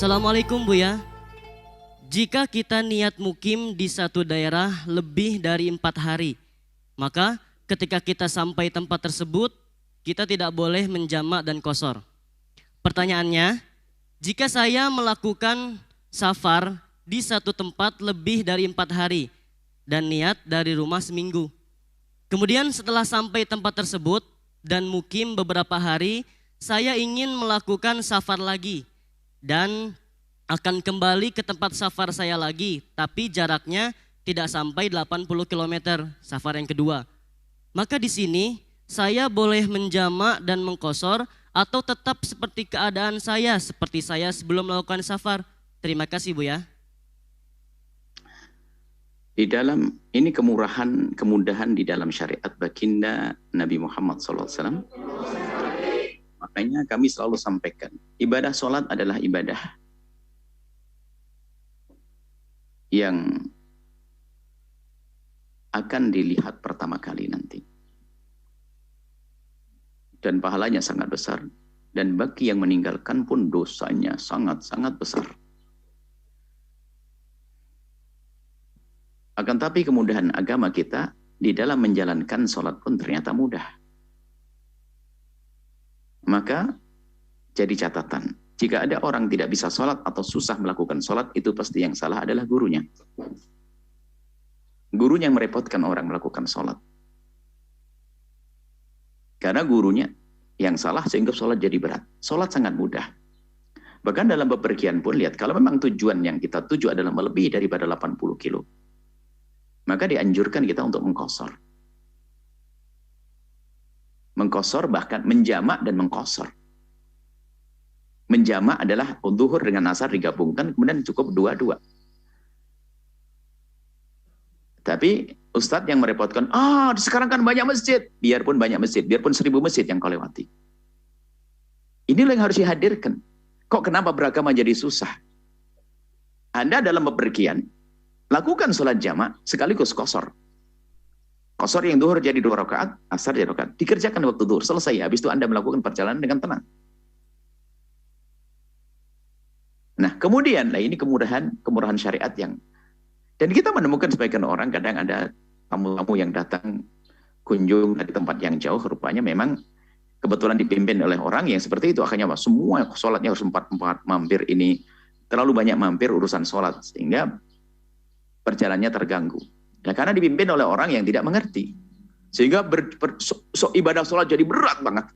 Assalamualaikum Buya. Jika kita niat mukim di satu daerah lebih dari 4 hari, maka ketika kita sampai tempat tersebut, kita tidak boleh menjamak dan qashar. Pertanyaannya, jika saya melakukan safar di satu tempat lebih dari 4 hari dan niat dari rumah seminggu, kemudian setelah sampai tempat tersebut dan mukim beberapa hari, saya ingin melakukan safar lagi dan akan kembali ke tempat safar saya lagi, tapi jaraknya tidak sampai 80 km safar yang kedua. Maka di sini saya boleh menjamak dan mengqashar atau tetap seperti keadaan saya, seperti saya sebelum melakukan safar. Terima kasih Bu ya. Di dalam ini kemudahan di dalam syariat baginda Nabi Muhammad SAW. Makanya kami selalu sampaikan, ibadah sholat adalah ibadah yang akan dilihat pertama kali nanti. Dan pahalanya sangat besar. Dan bagi yang meninggalkan pun dosanya sangat-sangat besar. Akan tapi kemudahan agama kita di dalam menjalankan sholat pun ternyata mudah. Maka jadi catatan. Jika ada orang tidak bisa sholat atau susah melakukan sholat, itu pasti yang salah adalah gurunya. Gurunya yang merepotkan orang melakukan sholat. Karena gurunya yang salah sehingga sholat jadi berat. Sholat sangat mudah. Bahkan dalam bepergian pun lihat, kalau memang tujuan yang kita tuju adalah melebihi daripada 80 kilo, maka dianjurkan kita untuk mengqashar. Mengqashar bahkan menjamak dan mengqashar. Menjamak adalah zuhur dengan asar digabungkan, kemudian cukup dua-dua. Tapi Ustadz yang merepotkan, sekarang kan banyak masjid. Biarpun banyak masjid, biarpun 1000 masjid yang kau lewati. Inilah yang harus dihadirkan. Kok kenapa beragama jadi susah? Anda dalam bepergian, lakukan sholat jamak sekaligus qashar. Qashar yang zuhur jadi 2 rakaat, asar jadi 2 rakaat. Dikerjakan waktu zuhur, selesai. Habis itu Anda melakukan perjalanan dengan tenang. Nah, kemudian ini kemurahan syariat yang, dan kita menemukan sebagian orang, kadang ada tamu-tamu yang datang kunjung dari tempat yang jauh, rupanya memang kebetulan dipimpin oleh orang yang seperti itu. Akhirnya semua sholatnya harus 4 mampir, ini terlalu banyak mampir urusan sholat, sehingga perjalanannya terganggu. Nah, karena dipimpin oleh orang yang tidak mengerti, sehingga ibadah sholat jadi berat banget.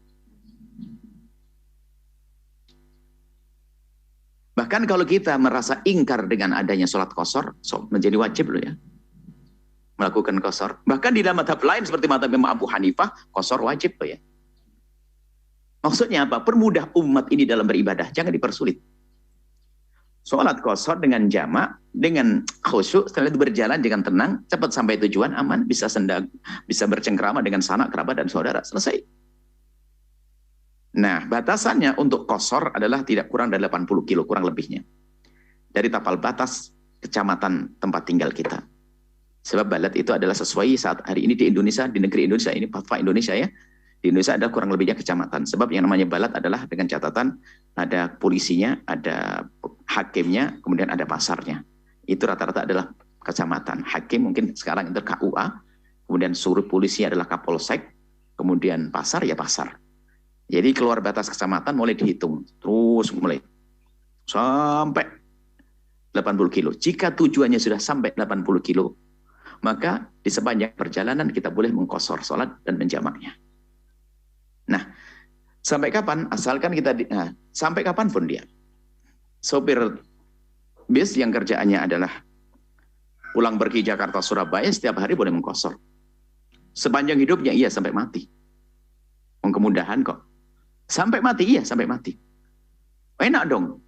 Bahkan kalau kita merasa ingkar dengan adanya sholat qashar, menjadi wajib loh ya, melakukan qashar. Bahkan di dalam mazhab lain seperti mazhab Imam Abu Hanifah, qashar wajib loh ya. Maksudnya apa? Permudah umat ini dalam beribadah, jangan dipersulit. Sholat qashar dengan jamak, dengan khusyuk, setelah itu berjalan dengan tenang, cepat sampai tujuan, aman, bisa bercengkrama dengan sanak, kerabat, dan saudara, selesai. Nah, batasannya untuk qashar adalah tidak kurang dari 80 kilo, kurang lebihnya. Dari tapal batas kecamatan tempat tinggal kita. Sebab balad itu adalah sesuai saat hari ini di Indonesia, di negeri Indonesia, ini fatwa Indonesia ya. Di Indonesia ada kurang lebihnya kecamatan. Sebab yang namanya balad adalah dengan catatan ada polisinya, ada hakimnya, kemudian ada pasarnya. Itu rata-rata adalah kecamatan. Hakim mungkin sekarang itu KUA, kemudian suruh polisi adalah Kapolsek, kemudian pasar ya pasar. Jadi keluar batas kecamatan mulai dihitung, terus mulai sampai 80 kilo. Jika tujuannya sudah sampai 80 kilo, maka di sepanjang perjalanan kita boleh mengqashar sholat dan menjamaknya. Nah, sampai kapan? Asalkan kita, sampai kapan pun dia. Sopir bis yang kerjaannya adalah pulang pergi Jakarta Surabaya setiap hari boleh mengqashar. Sepanjang hidupnya iya sampai mati. Kemudahan kok. Sampai mati, iya sampai mati. Enak dong.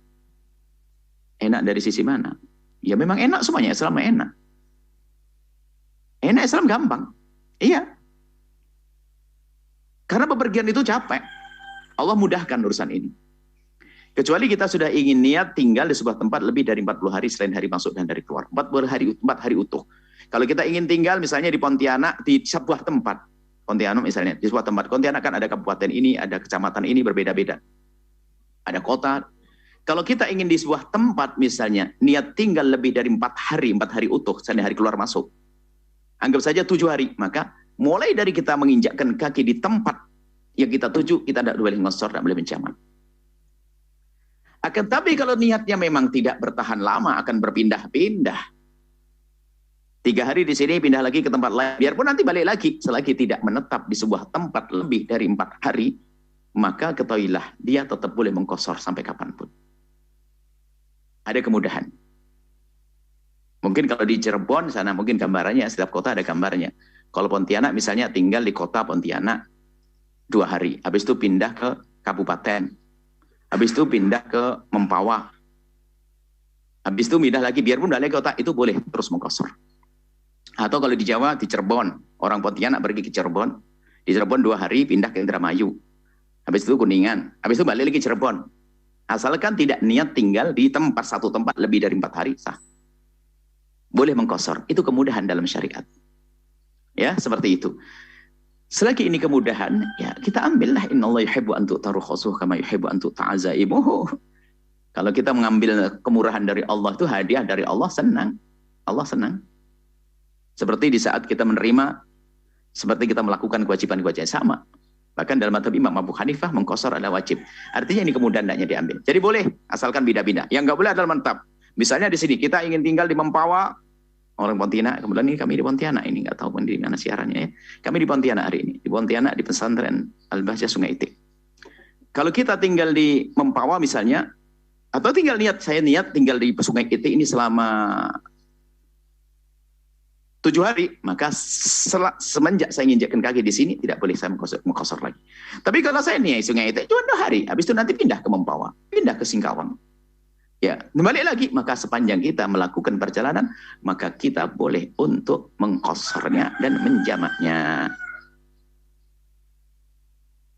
Enak dari sisi mana? Ya memang enak semuanya, Islam enak. Enak Islam gampang. Iya. Karena bepergian itu capek. Allah mudahkan urusan ini. Kecuali kita sudah ingin niat tinggal di sebuah tempat lebih dari 40 hari selain hari masuk dan hari keluar. 4 hari utuh. Kalau kita ingin tinggal misalnya di Pontianak, di sebuah tempat, Pontianak misalnya, di sebuah tempat Pontianak kan ada kabupaten ini, ada kecamatan ini berbeda-beda. Ada kota. Kalau kita ingin di sebuah tempat misalnya, niat tinggal lebih dari 4 hari utuh, misalnya hari keluar masuk. Anggap saja 7 hari, maka mulai dari kita menginjakkan kaki di tempat yang kita tuju, kita tidak boleh ngosor, tidak boleh menjamak. Akan tapi kalau niatnya memang tidak bertahan lama, akan berpindah-pindah. 3 hari di sini, pindah lagi ke tempat lain. Biarpun nanti balik lagi, selagi tidak menetap di sebuah tempat lebih dari 4 hari, maka ketahuilah dia tetap boleh mengkosor sampai kapanpun. Ada kemudahan. Mungkin kalau di Cirebon sana mungkin gambarannya, setiap kota ada gambarnya. Kalau Pontianak misalnya tinggal di kota Pontianak 2 hari, habis itu pindah ke kabupaten, habis itu pindah ke Mempawah, habis itu pindah lagi, biarpun dari kota itu boleh terus mengkosor. Atau kalau di Jawa, di Cirebon, orang Pontianak pergi ke Cirebon, di Cirebon 2 hari pindah ke Indramayu, habis itu Kuningan, habis itu balik lagi Cirebon. Asalkan tidak niat tinggal di satu tempat lebih dari 4 hari, sah. Boleh mengkosor, itu kemudahan dalam syariat. Ya, seperti itu. Selagi ini kemudahan, ya kita ambillah. Innallaha yuhibbu an tu'taru khusuh kama yuhibbu an tuta'azaimuhu. Kalau kita mengambil kemurahan dari Allah, itu hadiah dari Allah, senang. Allah senang. Seperti di saat kita menerima, seperti kita melakukan kewajiban-kewajiban sama. Bahkan dalam mazhab Imam Abu Hanifah, mengkosor adalah wajib. Artinya ini kemudahan hendaknya diambil. Jadi boleh, asalkan pindah-pindah. Yang nggak boleh adalah menetap. Misalnya di sini, kita ingin tinggal di Mempawah, orang Pontianak, kemudian ini kami di Pontianak, ini nggak tahu di mana siarannya ya. Kami di Pontianak hari ini, di Pontianak, di pesantren Al-Bahjah Sungai Itik. Kalau kita tinggal di Mempawah misalnya, atau tinggal saya niat tinggal di Sungai Itik ini selama 7 hari, maka semenjak saya menginjakkan kaki di sini, tidak boleh saya mengkosor lagi. Tapi kalau saya nih Sungai Itik cuma 2 hari, habis itu nanti pindah ke Mempawah, pindah ke Singkawang. Ya, kembali lagi, maka sepanjang kita melakukan perjalanan, maka kita boleh untuk mengkosornya dan menjamaknya.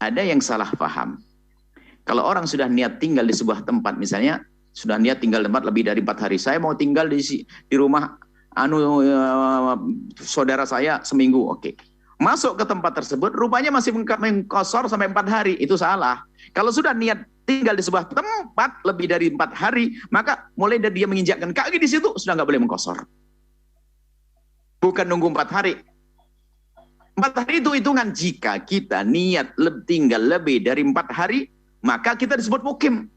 Ada yang salah paham. Kalau orang sudah niat tinggal di sebuah tempat, misalnya sudah niat tinggal di tempat lebih dari 4 hari, saya mau tinggal di rumah saudara saya seminggu, oke. Masuk ke tempat tersebut, rupanya masih mengkosor sampai 4 hari, itu salah. Kalau sudah niat tinggal di sebuah tempat lebih dari 4 hari, maka mulai dari dia menginjakkan kaki di situ, sudah nggak boleh mengkosor. Bukan nunggu 4 hari. 4 hari itu hitungan jika kita niat tinggal lebih dari 4 hari, maka kita disebut mukim.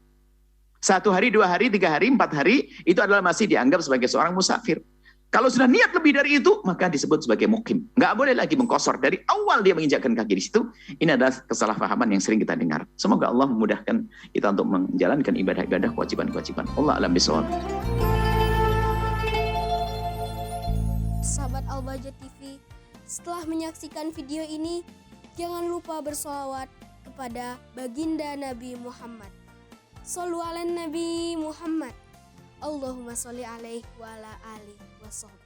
1 hari, 2 hari, 3 hari, 4 hari, itu adalah masih dianggap sebagai seorang musafir. Kalau sudah niat lebih dari itu, maka disebut sebagai mukim. Nggak boleh lagi mengkosor. Dari awal dia menginjakkan kaki di situ, ini adalah kesalahpahaman yang sering kita dengar. Semoga Allah memudahkan kita untuk menjalankan ibadah-ibadah, kewajiban-kewajiban. Allah alam bisawab. Sahabat Al-Bahjah TV, setelah menyaksikan video ini, jangan lupa bersolawat kepada baginda Nabi Muhammad. Shollu ala Nabi Muhammad. Allahumma sholli alaihi wa ala alihi wa sahbihi.